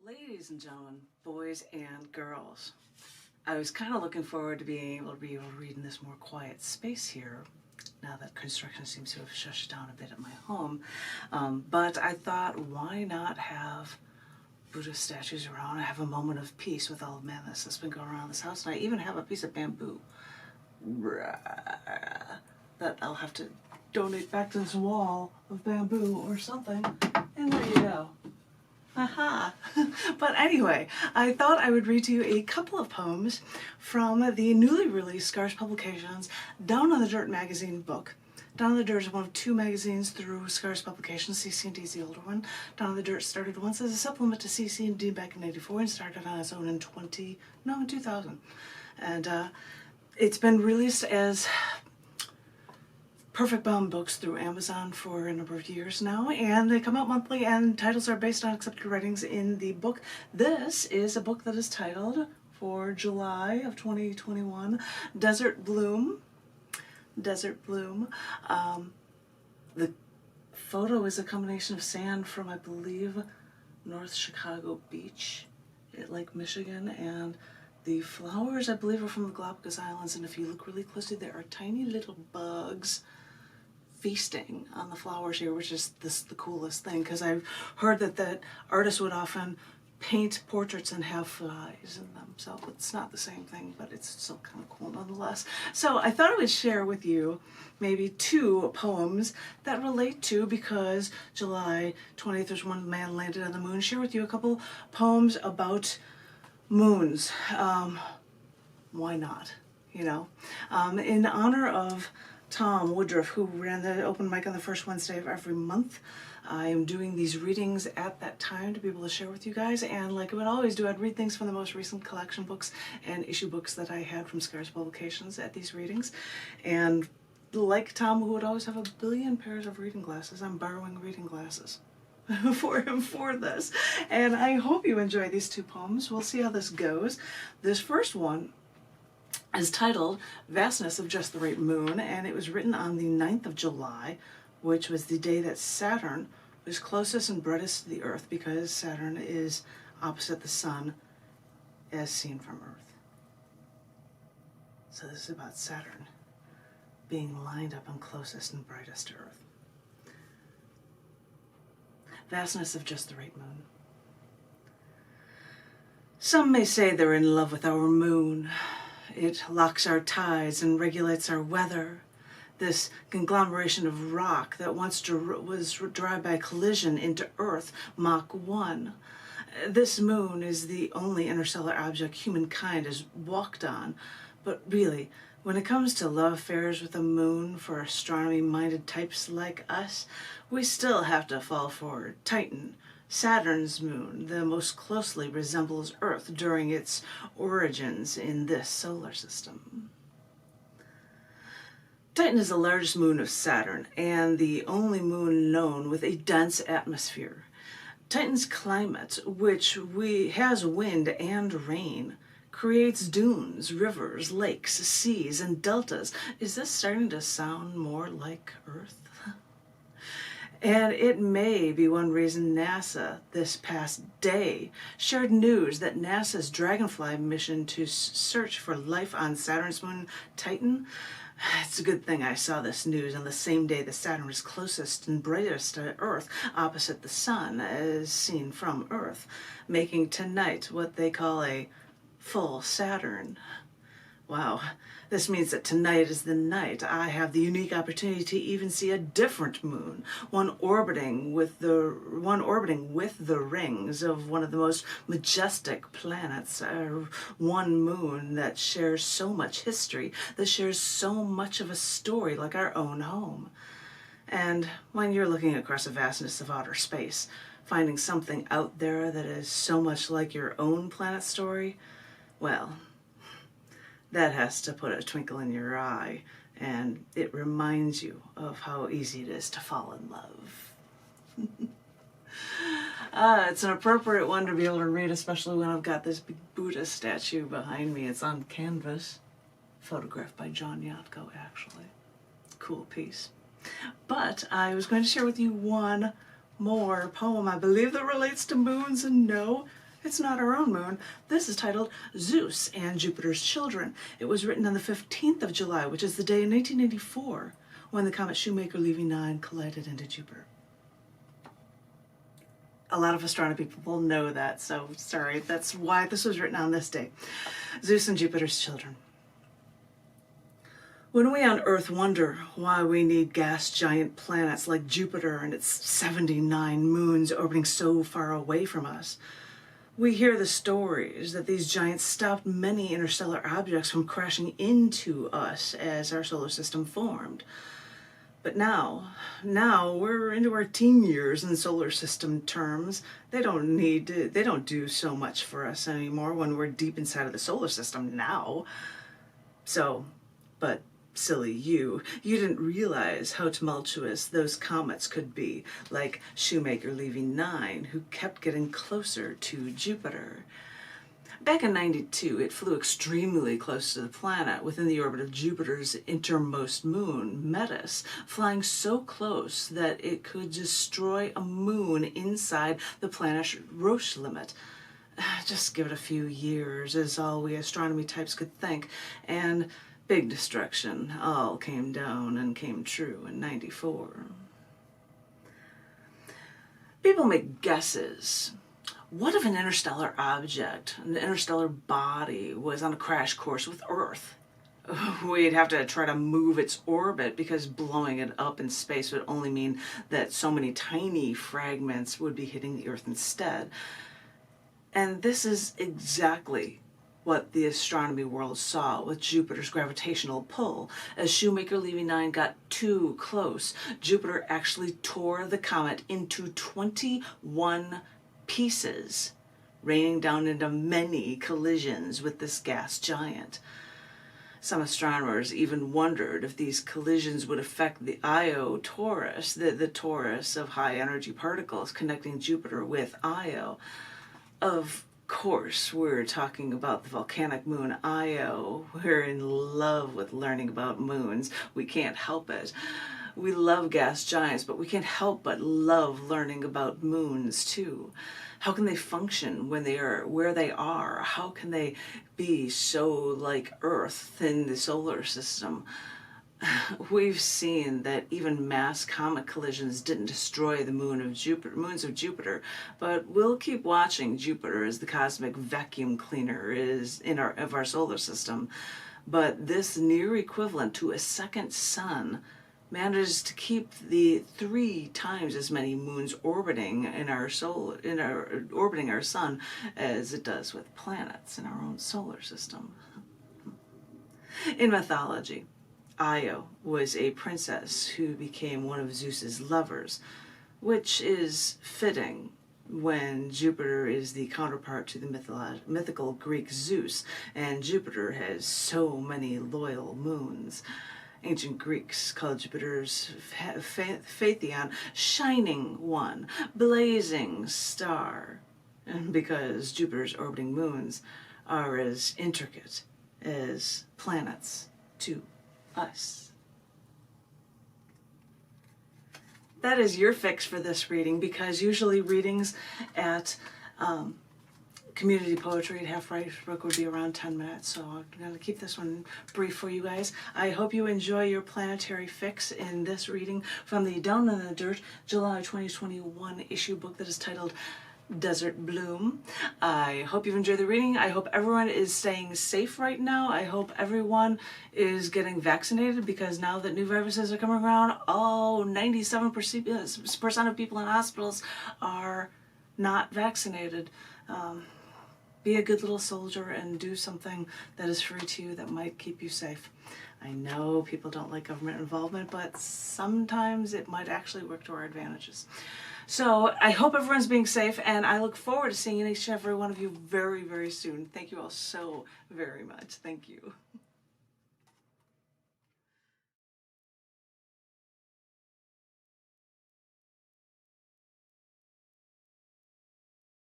Ladies and gentlemen, boys and girls, I was kind of looking forward to being able to read in this more quiet space here, now that construction seems to have shushed down a bit at my home. But I thought, why not have Buddhist statues around? I have a moment of peace with all the madness that's been going around this house, and I even have a piece of bamboo that I'll have to donate back to this wall of bamboo or something. And there you go. Aha! But anyway, I thought I would read to you a couple of poems from the newly released Scars Publications Down on the Dirt magazine book. Down on the Dirt is one of two magazines through Scars Publications. CC&D is the older one. Down on the Dirt started once as a supplement to CC&D back in '84 and started on its own in 2000. And it's been released as Perfect Bound books through Amazon for a number of years now, and they come out monthly, and titles are based on accepted writings in the book. This is a book that is titled, for July of 2021, Desert Bloom. Desert Bloom. The photo is a combination of sand from, I believe, North Chicago Beach at Lake Michigan, and the flowers, I believe, are from the Galapagos Islands, and if you look really closely, there are tiny little bugs feasting on the flowers here, which is the coolest thing, because I've heard that artists would often paint portraits and have flies in them, so it's not the same thing, but it's still kind of cool nonetheless. So I thought I would share with you maybe two poems that relate to, because July 20th is when man landed on the moon, share with you a couple poems about moons. Why not, you know? In honor of Tom Woodruff, who ran the open mic on the first Wednesday of every month, I am doing these readings at that time to be able to share with you guys, and like I would always do, I'd read things from the most recent collection books and issue books that I had from Scars Publications at these readings. And like Tom, who would always have a billion pairs of reading glasses, I'm borrowing reading glasses for him for this. And I hope you enjoy these two poems. We'll see how this goes. This first one is titled Vastness of Just the Right Moon, and it was written on the 9th of July, which was the day that Saturn was closest and brightest to the Earth, because Saturn is opposite the Sun as seen from Earth. So this is about Saturn being lined up and closest and brightest to Earth. Vastness of Just the Right Moon. Some may say they're in love with our moon. It locks our tides and regulates our weather. This conglomeration of rock that once was derived by a collision into Earth, Mach 1. This moon is the only interstellar object humankind has walked on. But really, when it comes to love affairs with the moon for astronomy-minded types like us, we still have to fall for Titan, Saturn's moon, that most closely resembles Earth during its origins in this solar system. Titan is the largest moon of Saturn and the only moon known with a dense atmosphere. Titan's climate, which has wind and rain, creates dunes, rivers, lakes, seas, and deltas. Is this starting to sound more like Earth? And it may be one reason NASA this past day shared news that NASA's Dragonfly mission to search for life on Saturn's moon Titan. It's a good thing I saw this news on the same day that Saturn was closest and brightest to Earth, opposite the Sun as seen from Earth, making tonight what they call a full Saturn. Wow, this means that tonight is the night I have the unique opportunity to even see a different moon, one orbiting with the rings of one of the most majestic planets, one moon that shares so much history, that shares so much of a story like our own home. And when you're looking across the vastness of outer space, finding something out there that is so much like your own planet's story, well, that has to put a twinkle in your eye, and it reminds you of how easy it is to fall in love. It's an appropriate one to be able to read, especially when I've got this big Buddha statue behind me. It's on canvas, photographed by John Yatko, actually. Cool piece. But I was going to share with you one more poem, I believe, that relates to moons, and no, It's not our own moon. This is titled Zeus and Jupiter's Children. It was written on the 15th of July, which is the day in 1984 when the comet Shoemaker-Levy 9 collided into Jupiter. A lot of astronomy people know that, so sorry, that's why this was written on this day. Zeus and Jupiter's Children. When we on Earth wonder why we need gas giant planets like Jupiter and its 79 moons orbiting so far away from us, we hear the stories that these giants stopped many interstellar objects from crashing into us as our solar system formed. But now we're into our teen years in solar system terms. They don't do so much for us anymore when we're deep inside of the solar system now. So, but silly you didn't realize how tumultuous those comets could be, like Shoemaker-Levy 9, who kept getting closer to Jupiter. Back in '92, it flew extremely close to the planet within the orbit of Jupiter's innermost moon, Metis, flying so close that it could destroy a moon inside the planet's Roche limit. Just give it a few years, is all we astronomy types could think, and big destruction all came down and came true in '94. People make guesses. What if an interstellar object, an interstellar body, was on a crash course with Earth? We'd have to try to move its orbit because blowing it up in space would only mean that so many tiny fragments would be hitting the Earth instead. And this is exactly what the astronomy world saw with Jupiter's gravitational pull. As Shoemaker-Levy 9 got too close, Jupiter actually tore the comet into 21 pieces, raining down into many collisions with this gas giant. Some astronomers even wondered if these collisions would affect the Io torus, the torus of high-energy particles connecting Jupiter with Io. Of course, we're talking about the volcanic moon Io. We're in love with learning about moons. We can't help it. We love gas giants, but we can't help but love learning about moons too. How can they function when they are where they are? How can they be so like Earth in the solar system? We've seen that even mass comet collisions didn't destroy the moons of Jupiter, but we'll keep watching Jupiter as the cosmic vacuum cleaner of our solar system. But this near equivalent to a second sun manages to keep the 3 times as many moons orbiting orbiting our sun as it does with planets in our own solar system. In mythology, Io was a princess who became one of Zeus's lovers, which is fitting when Jupiter is the counterpart to the mythical Greek Zeus, and Jupiter has so many loyal moons. Ancient Greeks called Jupiter's Phaethon shining one, blazing star, because Jupiter's orbiting moons are as intricate as planets to us. That is your fix for this reading, because usually readings at community poetry at Half Price Book would be around 10 minutes, so I'm going to keep this one brief for you guys. I hope you enjoy your planetary fix in this reading from the Down in the Dirt July 2021 issue book that is titled Desert Bloom. I hope you've enjoyed the reading. I hope everyone is staying safe right now. I hope everyone is getting vaccinated, because now that new viruses are coming around, 97% of people in hospitals are not vaccinated. Be a good little soldier and do something that is free to you that might keep you safe. I know people don't like government involvement, but sometimes it might actually work to our advantages. So I hope everyone's being safe, and I look forward to seeing each and every one of you very, very soon. Thank you all so very much. Thank you.